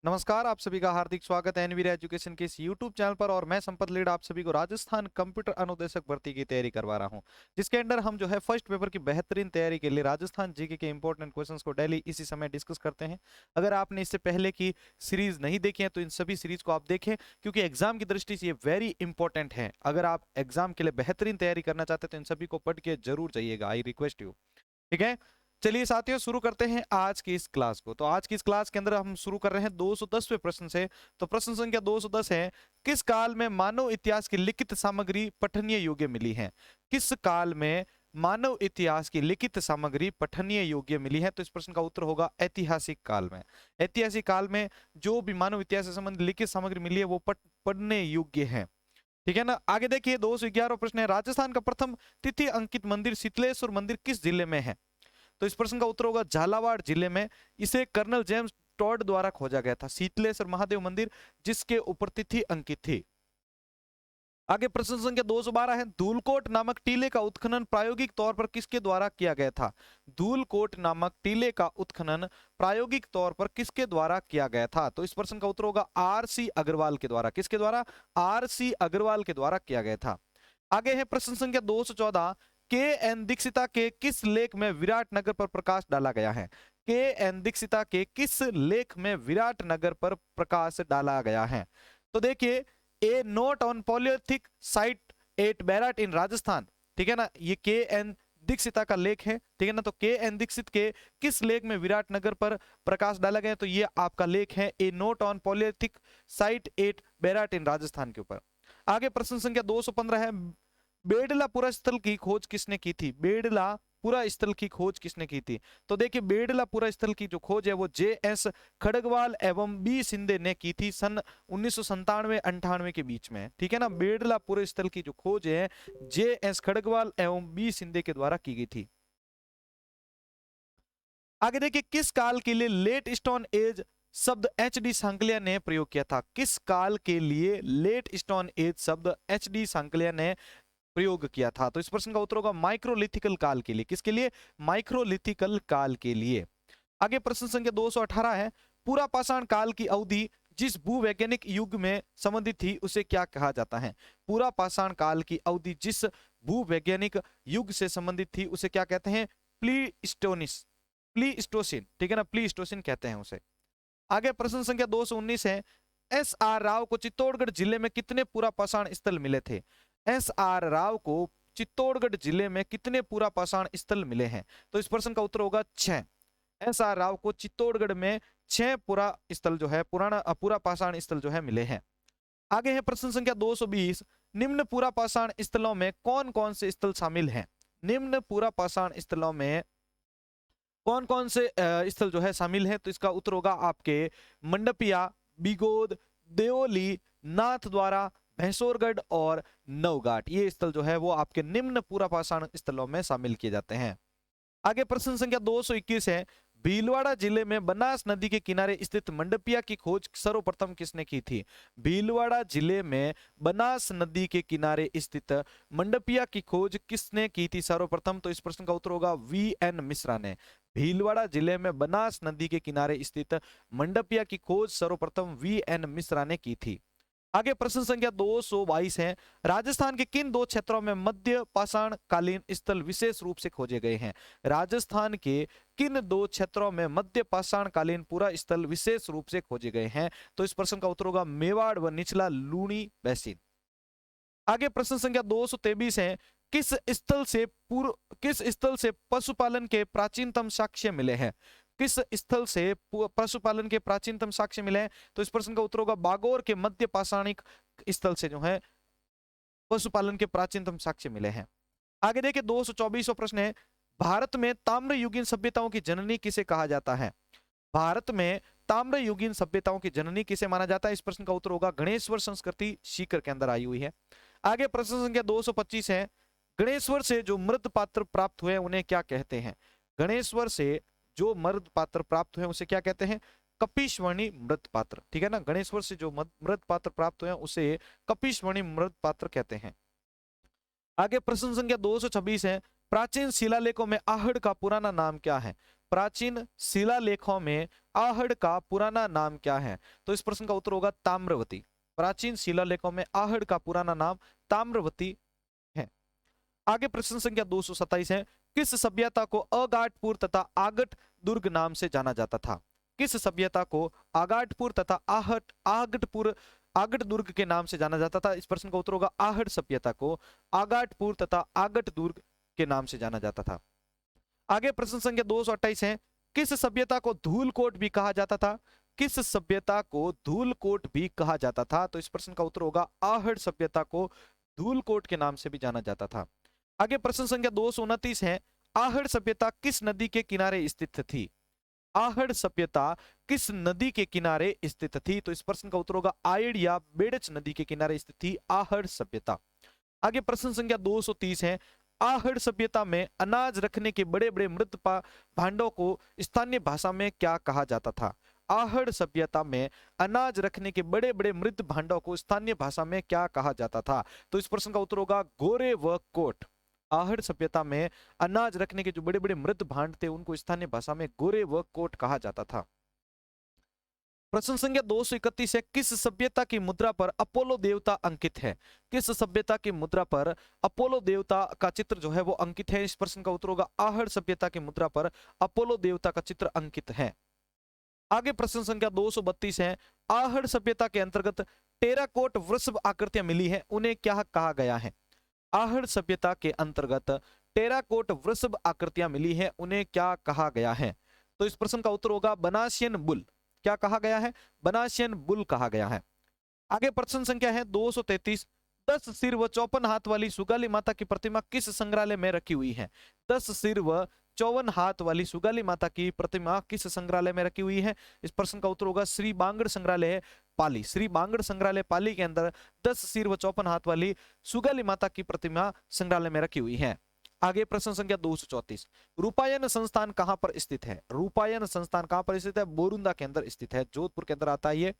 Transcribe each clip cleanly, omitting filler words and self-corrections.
नमस्कार, आप सभी का हार्दिक स्वागत है एनवीर एजुकेशन के इस यूट्यूब चैनल पर। और मैं संपत लीड आप सभी को राजस्थान कंप्यूटर अनुदेशक भर्ती की तैयारी करवा रहा हूं, जिसके अंदर हम जो है फर्स्ट पेपर की बेहतरीन तैयारी के लिए राजस्थान जीके के इंपॉर्टेंट क्वेश्चंस को डेली इसी समय डिस्कस करते हैं। अगर आपने इससे पहले की सीरीज नहीं देखी है तो इन सभी सीरीज को आप देखें, क्योंकि एग्जाम की दृष्टि से ये वेरी इंपॉर्टेंट है। अगर आप एग्जाम के लिए बेहतरीन तैयारी करना चाहते हैं तो इन सभी को पढ़ के जरूर जाइएगा, आई रिक्वेस्ट यू। ठीक है, चलिए साथियों शुरू करते हैं आज की इस क्लास को। तो आज की इस क्लास के अंदर हम शुरू कर रहे हैं 210वें प्रश्न से। तो प्रश्न संख्या 210 है, किस काल में मानव इतिहास की लिखित सामग्री पठनीय योग्य मिली है? किस काल में मानव इतिहास की लिखित सामग्री पठनीय योग्य मिली है? तो इस प्रश्न का उत्तर होगा ऐतिहासिक काल में। ऐतिहासिक काल में जो भी मानव इतिहास से संबंधित लिखित सामग्री मिली है वो पढ़ने योग्य है। ठीक है ना। आगे देखिए 211वां प्रश्न है, राजस्थान का प्रथम तिथि अंकित मंदिर शीतलेश्वर मंदिर किस जिले में है? तो इस प्रश्न का उत्तर होगा झालावाड़ जिले में। इसे कर्नल जेम्स टॉड द्वारा खोजा गया था, शीतलेश्वर महादेव मंदिर, जिसके ऊपर तिथि अंकित थी। आगे प्रश्न संख्या 212 है, धूलकोट नामक टीले का उत्खनन प्रायोगिक तौर पर किसके द्वारा किया गया था? धूलकोट नामक टीले का उत्खनन प्रायोगिक तौर पर किसके द्वारा किया गया था? तो इस प्रश्न का उत्तर होगा आर.सी. अग्रवाल के द्वारा। किसके द्वारा? आर.सी. अग्रवाल के द्वारा किया गया था। आगे है प्रश्न संख्या 214, के एन दीक्षिता के किस लेख में विराटनगर पर प्रकाश डाला गया है? के एन दीक्षिता के किस लेख में विराटनगर पर प्रकाश डाला गया है? तो देखिए, a note on palaeolithic site at Bairat in Rajasthan, ठीक है ना, ये के एन दीक्षिता का लेख है। ठीक है ना। तो के एन दीक्षित के किस लेख में विराटनगर पर प्रकाश डाला गया? तो ये आपका लेख है a note on palaeolithic site at Bairat in Rajasthan के ऊपर। आगे प्रश्न संख्या 215 है, बेड़ला स्थल की खोज किसने की थी? बेड़ला स्थल की खोज किसने की थी? तो देखिए, बेड़ला स्थल की जो खोज है वो जे.एस. खड़गवाल एवं बी सिंधे ने की थी सन 1997-98 के बीच में। ठीक है ना। बेड़ला स्थल की जो खोज है जे.एस. खड़गवाल एवं बी सिंधे के द्वारा की गई थी। आगे देखिए, किस काल के लिए लेट स्टोन एज शब्द एच डी सांकलिया ने प्रयोग किया था? किस काल के लिए लेट स्टोन एज शब्द एच डी सांकलिया ने प्रयोग किया था? तो इस प्रश्न का उत्तर होगा माइक्रोलिथिकल काल के लिए। किसके लिए? माइक्रोलिथिकल काल के लिए। आगे प्रश्न संख्या 218 है, पूरा पाषाण काल की अवधि जिस भूवैज्ञानिक युग में संबंधित थी उसे क्या कहा जाता है? पूरा पाषाण काल की अवधि जिस भूवैज्ञानिक युग से संबंधित थी उसे क्या कहते हैं? प्लीस्टोनिस, प्लीस्टोसिन। ठीक है ना, प्लीस्टोसिन कहते हैं उसे। आगे प्रश्न संख्या 219 है, एस आर राव को चित्तौड़गढ़ जिले में कितने पूरा पाषाण स्थल मिले थे? एस आर राव को चित्तौड़गढ़ जिले में कितने पूरा पाषाण स्थल मिले हैं? तो इस प्रश्न का उत्तर होगा 6। एस आर राव को चित्तौड़गढ़ में 6 पूरा स्थल जो है पूरा पाषाण स्थल जो है मिले हैं। आगे है प्रश्न संख्या 220, निम्न पूरा पाषाण स्थलों में कौन कौन से स्थल शामिल हैं? निम्न पूरा पाषाण स्थलों में कौन कौन से स्थल जो है शामिल है? तो इसका उत्तर होगा आपके मंडपिया, बिगोद, देओली, नाथ द्वारा, भैंसोरगढ़ और नवघाट। ये स्थल जो है वो आपके निम्न पूरा पाषाण स्थलों में शामिल किए जाते हैं। आगे प्रश्न संख्या 221 है, भीलवाड़ा जिले में बनास नदी के किनारे स्थित मंडपिया की खोज सर्वप्रथम किसने की थी? भीलवाड़ा जिले में बनास नदी के किनारे स्थित मंडपिया की खोज किसने की थी सर्वप्रथम? तो इस प्रश्न का उत्तर होगा वी.एन. मिश्रा ने। भीलवाड़ा जिले में बनास नदी के किनारे स्थित मंडपिया की खोज सर्वप्रथम वी.एन. मिश्रा ने की थी। आगे प्रश्न संख्या 222 है, राजस्थान के किन दो क्षेत्रों में मध्य पाषाण कालीन स्थल विशेष रूप से खोजे गए हैं? राजस्थान के किन दो क्षेत्रों में मध्य पाषाण कालीन पूरा स्थल विशेष रूप से खोजे गए हैं? तो इस प्रश्न का उत्तर होगा मेवाड़ व निचला लूणी बेसिन। आगे प्रश्न संख्या 223 है, किस स्थल से पशुपालन के प्राचीनतम साक्ष्य मिले हैं? किस स्थल से पशुपालन के प्राचीनतम साक्ष्य मिले हैं? तो इस प्रश्न का उत्तर होगा बागोर के मध्य पाषाणिक स्थल से जो है पशुपालन के प्राचीनतम साक्ष्य मिले हैं। आगे देखिए 224वां प्रश्न है, भारत में ताम्र युगीन सभ्यताओं की जननी किसे कहा जाता है? भारत में ताम्र युगीन सभ्यताओं की जननी किसे माना जाता है? इस प्रश्न का उत्तर होगा गणेश्वर संस्कृति सीकर के अंदर आई हुई है। आगे प्रश्न संख्या 225 है, गणेश्वर से जो मृत पात्र प्राप्त हुए उन्हें क्या कहते हैं? गणेश्वर से जो मृत पात्र प्राप्त हुए उसे क्या कहते हैं? कपिश्वणी मृत पात्र। ठीक है ना, गणेश्वर से जो मृत पात्र प्राप्त हुए उसे कपिश्वणी मृत पात्र कहते हैं। आगे प्रश्न संख्या 226 है, प्राचीन शिलालेखों में आहड़ का पुराना नाम क्या है? प्राचीन शिलालेखों में आहड़ का पुराना नाम क्या है? तो इस प्रश्न का उत्तर होगा ताम्रवती। प्राचीन शिलालेखों में आहड़ का पुराना नाम ताम्रवती है। आगे प्रश्न संख्या 227 है, किस सभ्यता को अगाटपुर तथा आगट दुर्ग नाम से जाना जाता था? किस सभ्यता को आगाटपुर तथा आगटपुर आगट दुर्ग के नाम से जाना जाता था? इस प्रश्न का उत्तर होगा आहड़ सभ्यता को आगाटपुर तथा आगट दुर्ग के नाम से जाना जाता था। आगे प्रश्न संख्या 228 है, किस सभ्यता को धूलकोट भी कहा जाता था? किस सभ्यता को धूलकोट भी कहा जाता था? तो इस प्रश्न का उत्तर होगा आहड़ सभ्यता को धूलकोट के नाम से भी जाना जाता था। आगे प्रश्न संख्या 229 है, आहड़ सभ्यता किस नदी के किनारे स्थित थी? आहड़ सभ्यता किस नदी के किनारे स्थित थी? तो इस प्रश्न का उत्तर होगा आयड़ या बेड़च नदी के किनारे स्थित थी आहड़ सभ्यता। आगे प्रश्न संख्या 230 है, आहड़ सभ्यता में अनाज रखने के बड़े बड़े मृत भांडों को स्थानीय भाषा में क्या कहा जाता था? आहड़ सभ्यता में अनाज रखने के बड़े बड़े मृत भांडों को स्थानीय भाषा में क्या कहा जाता था? तो इस प्रश्न का उत्तर होगा गोरे व कोट। आहड़ सभ्यता में अनाज रखने के जो बड़े बड़े मृत भांड थे उनको स्थानीय भाषा में गोरे व कोट कहा जाता था। प्रश्न संख्या 231 है, किस सभ्यता की मुद्रा पर अपोलो देवता अंकित है? किस सभ्यता की मुद्रा पर अपोलो देवता का चित्र जो है वो अंकित है? इस प्रश्न का उत्तर होगा आहड़ सभ्यता की मुद्रा पर अपोलो देवता का चित्र अंकित है। आगे प्रश्न संख्या 232 है, आहड़ सभ्यता के अंतर्गत टेराकोट वृषभ आकृतियां मिली है, उन्हें क्या कहा गया है? आहड़ सभ्यता के अंतर्गत टेराकोट वृषभ आकृतियां मिली है, उन्हें क्या कहा गया है? तो इस प्रश्न का उत्तर होगा बनासियन बुल। क्या कहा गया है? बनासियन बुल कहा गया है। आगे प्रश्न संख्या है 233, 10 सिर व 54 हाथ वाली सुगाली माता की प्रतिमा किस संग्रहालय में रखी हुई है? 10 सिर व 54 हाथ वाली सुगाली माता की प्रतिमा किस संग्रहालय में रखी हुई है? इस प्रश्न का उत्तर होगा श्री बांगड़ संग्रहालय पाली। श्री बांगड़ संग्रहालय पाली के अंदर 10 सिर व 54 हाथ वाली सुगाली माता की प्रतिमा संग्रहालय में रखी हुई है। आगे प्रश्न संख्या 234, रूपायन संस्थान कहां पर स्थित है? रूपायन संस्थान कहां पर स्थित है? बोरुंदा के अंदर स्थित है, जोधपुर के अंदर आता है ये।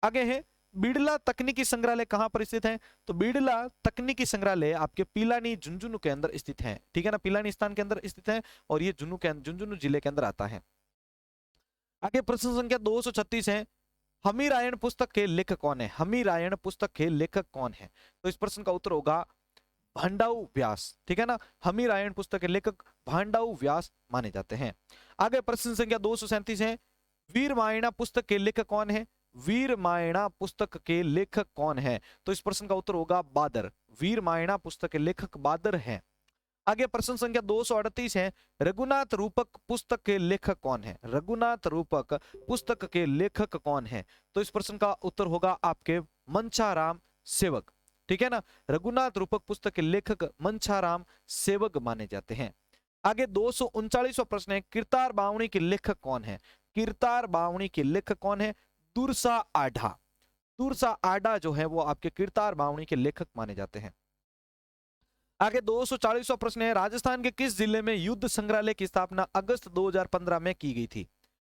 आगे है बिड़ला तकनीकी संग्रहालय कहां पर स्थित है? तो बिड़ला तकनीकी संग्रहालय आपके पिलानी झुंझुनू के अंदर स्थित है, ठीक है ना, पिलानी स्थान के अंदर स्थित है और ये झुंझुनू जिले के अंदर आता है। आगे प्रश्न संख्या 236 है, हमीरायण पुस्तक के लेखक कौन है? हमीरायण पुस्तक के लेखक कौन है? तो इस प्रश्न का उत्तर होगा भांडाऊ व्यास, ठीक है ना। हमीरायण पुस्तक के लेखक भांडाऊ व्यास माने जाते हैं। आगे प्रश्न संख्या 237 है, वीरमायणा पुस्तक के लेखक कौन है? वीरमायणा पुस्तक के लेखक कौन है? तो इस प्रश्न का उत्तर होगा बादर। वीरमायणा पुस्तक के लेखक बादर हैं। आगे प्रश्न संख्या 238 है, रघुनाथ रूपक पुस्तक के लेखक कौन है? रघुनाथ रूपक पुस्तक के लेखक कौन है? तो इस प्रश्न का उत्तर होगा आपके मंचाराम सेवक, ठीक है ना। रघुनाथ रूपक पुस्तक के लेखक मंचाराम सेवक माने जाते हैं। आगे 239वां प्रश्न है, किरतार बावणी के लेखक कौन है? किरतार बावणी के लेखक कौन है? दुर्सा आढ़ा। दुर्सा आढ़ा जो है वो आपके किरतार बावणी के लेखक माने जाते हैं। आगे 240वां प्रश्न है, राजस्थान के किस जिले में युद्ध संग्रहालय की स्थापना अगस्त 2015 में की गई थी?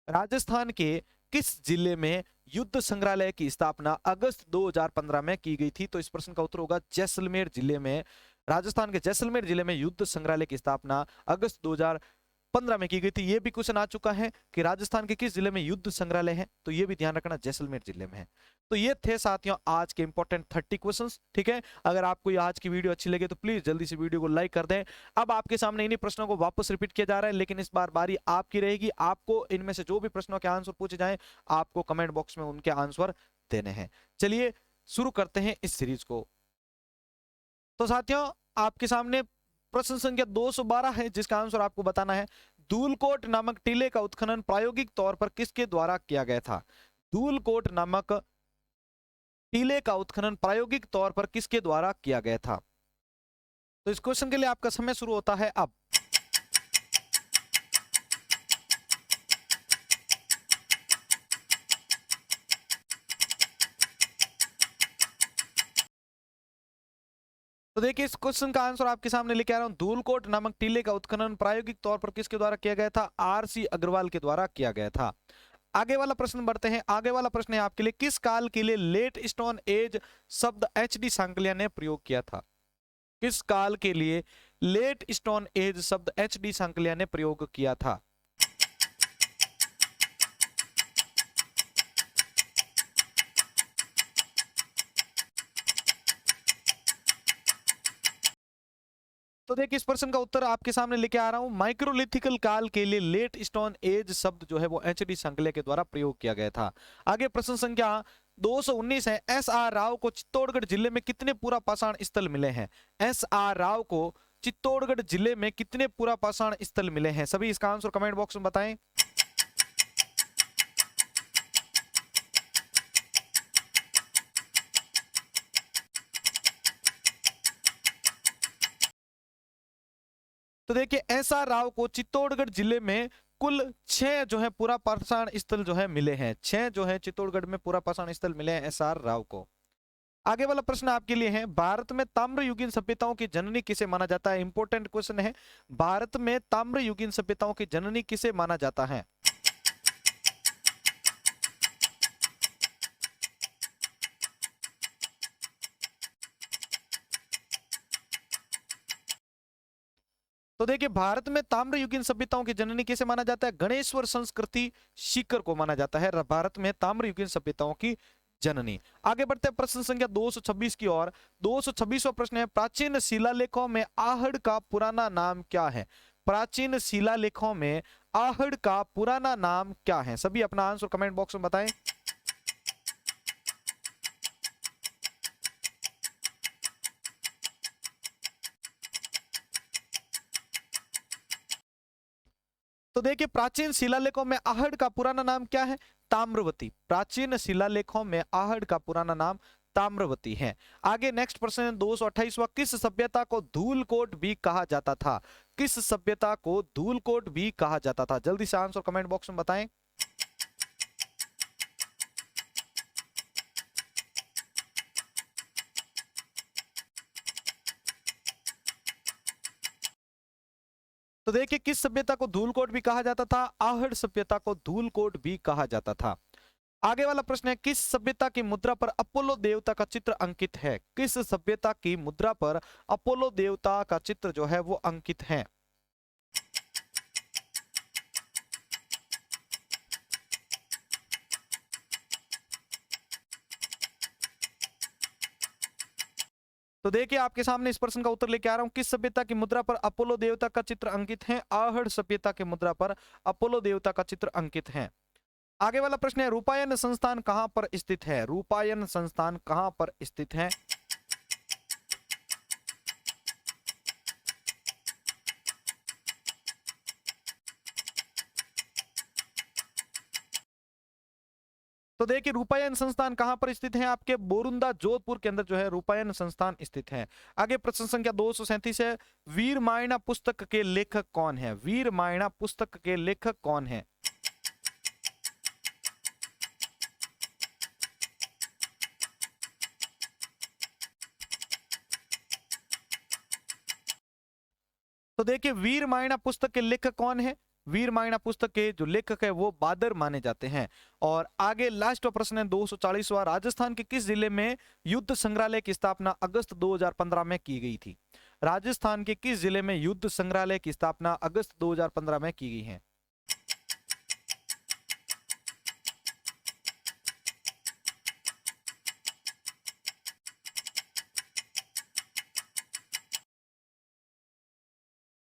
राजस्थान के किस जिले में युद्ध संग्रहालय की स्थापना अगस्त 2015 में की गई थी? तो इस प्रश्न का उत्तर होगा जैसलमेर जिले में। राजस्थान के जैसलमेर जिले में युद्ध संग्रहालय की स्थापना अगस्त 2015 में की गई थी। ये भी क्वेश्चन आ चुका है कि राजस्थान के किस जिले में युद्ध संग्रहालय है, तो ये भी ध्यान रखना जैसलमेर जिले में है। तो ये थे साथियों आज के इंपॉर्टेंट 30 क्वेश्चंस, ठीक है। अगर आपको ये आज की वीडियो अच्छी लगे तो प्लीज जल्दी से वीडियो को लाइक कर दें। अब आपके सामने इन्हीं प्रश्नों को वापस रिपीट किया जा रहा है, लेकिन इस बार बारी आपकी रहेगी। आपको इनमें से जो भी प्रश्नों के आंसर पूछे जाएं, आपको कमेंट बॉक्स में उनके आंसर देने हैं। चलिए शुरू करते हैं इस सीरीज को। तो साथियों आपके सामने प्रश्न संख्या 212 है, जिसका आंसर आपको बताना है। धूलकोट नामक टीले का उत्खनन प्रायोगिक तौर पर किसके द्वारा किया गया था? धूलकोट नामक टीले का उत्खनन प्रायोगिक तौर पर किसके द्वारा किया गया था? तो इस क्वेश्चन के लिए आपका समय शुरू होता है अब। तो देखिए इस क्वेश्चन का आंसर आपके सामने लेके आ रहा हूं। धूलकोट नामक टीले का उत्खनन प्रायोगिक तौर पर किसके द्वारा किया गया था? आरसी अग्रवाल के द्वारा किया गया था। आगे वाला प्रश्न बढ़ते हैं। आगे वाला प्रश्न है आपके लिए, किस काल के लिए लेट स्टोन एज शब्द एच.डी. सांकलिया ने प्रयोग किया था? किस काल के लिए लेट स्टोन एज शब्द एच.डी. सांकलिया ने प्रयोग किया था? तो देखिए इस प्रश्न का उत्तर आपके सामने लेके आ रहा हूं। माइक्रोलिथिकल काल के लिए लेट स्टोन एज शब्द जो है वो एच.डी. संगले के द्वारा प्रयोग किया गया था। आगे प्रश्न संख्या 219 है। एस.आर. राव को चित्तौड़गढ़ जिले में कितने पूरा पाषाण स्थल मिले हैं? एस.आर. राव को चित्तौड़गढ़ जिले में कितने पूरा पाषाण स्थल मिले हैं? सभी इसका आंसर कमेंट बॉक्स में बताएं। तो देखिए एस.आर. राव को चित्तौड़गढ़ जिले में कुल 6 जो है पूरा पाषाण स्थल जो है मिले हैं। 6 जो है चित्तौड़गढ़ में पूरा पाषाण स्थल मिले हैं एस.आर. राव को। आगे वाला प्रश्न आपके लिए है। भारत में ताम्रयुगीन सभ्यताओं की जननी किसे माना जाता है? इंपॉर्टेंट क्वेश्चन है। भारत में ताम्रयुगीन सभ्यताओं की जननी किसे माना जाता है? तो देखिए भारत में ताम्रयुगीन सभ्यताओं की जननी किसे माना जाता है? गणेश्वर संस्कृति सीकर को माना जाता है भारत में ताम्रयुगीन सभ्यताओं की जननी। आगे बढ़ते हैं प्रश्न संख्या 226 की ओर। 226वां प्रश्न है। प्राचीन शिलालेखों में आहड़ का पुराना नाम क्या है? प्राचीन शिलालेखों में आहड़ का पुराना नाम क्या है? सभी अपना आंसर कमेंट बॉक्स में बताएं। तो देखिए प्राचीन शिलालेखों में आहड़ का पुराना नाम क्या है? ताम्रवती। प्राचीन शिलालेखों में आहड़ का पुराना नाम ताम्रवती है। आगे नेक्स्ट प्रश्न है 228वां। किस सभ्यता को धूलकोट भी कहा जाता था? किस सभ्यता को धूलकोट भी कहा जाता था? जल्दी से आंसर कमेंट बॉक्स में बताएं। तो देखिए किस सभ्यता को धूलकोट भी कहा जाता था? आहड़ सभ्यता को धूलकोट भी कहा जाता था। आगे वाला प्रश्न है। किस सभ्यता की मुद्रा पर अपोलो देवता का चित्र अंकित है? किस सभ्यता की मुद्रा पर अपोलो देवता का चित्र जो है वो अंकित है? तो देखिए आपके सामने इस प्रश्न का उत्तर लेके आ रहा हूं। किस सभ्यता की मुद्रा पर अपोलो देवता का चित्र अंकित है? आहड़ सभ्यता की मुद्रा पर अपोलो देवता का चित्र अंकित है। आगे वाला प्रश्न है। रूपायन संस्थान कहां पर स्थित है? रूपायन संस्थान कहां पर स्थित है? तो देखिए रूपायन संस्थान कहां पर स्थित है? आपके बोरुंदा जोधपुर के अंदर जो है रूपायन संस्थान स्थित है। आगे प्रश्न संख्या 237 है। वीरमायणा पुस्तक के लेखक कौन है? वीरमायणा पुस्तक के लेखक कौन है? तो देखिए वीरमायणा पुस्तक के लेखक कौन है? वीरमायणा पुस्तक के जो लेखक है वो बादर माने जाते हैं। और आगे लास्ट प्रश्न है 240वां। राजस्थान के किस जिले में युद्ध संग्रहालय की स्थापना अगस्त 2015 में की गई थी? राजस्थान के किस जिले में युद्ध संग्रहालय की स्थापना अगस्त 2015 में की गई है?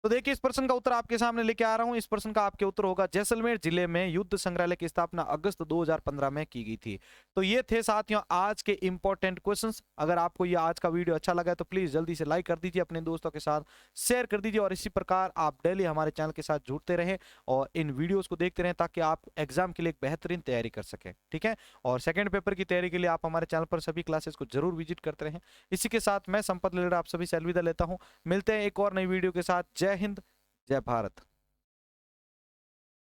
तो देखिए इस प्रश्न का उत्तर आपके सामने लेके आ रहा हूं। इस प्रश्न का आपके उत्तर होगा जैसलमेर जिले में युद्ध संग्रहालय की स्थापना अगस्त 2015 में की गई थी। तो ये थे साथियों आज के इंपॉर्टेंट क्वेश्चंस। अगर आपको ये आज का वीडियो अच्छा लगा है तो प्लीज जल्दी से लाइक कर दीजिए, अपने दोस्तों के साथ शेयर कर दीजिए और इसी प्रकार आप डेली हमारे चैनल के साथ जुड़ते रहें और इन वीडियोज को देखते रहें ताकि आप एग्जाम के लिए एक बेहतरीन तैयारी कर सकें। ठीक है, और सेकेंड पेपर की तैयारी के लिए आप हमारे चैनल पर सभी क्लासेस को जरूर विजिट करते रहें। इसी के साथ मैं संपत लेड़ा आप सभी से अलविदा लेता हूं। मिलते हैं एक और नई वीडियो के साथ। जय हिंद, जय भारत।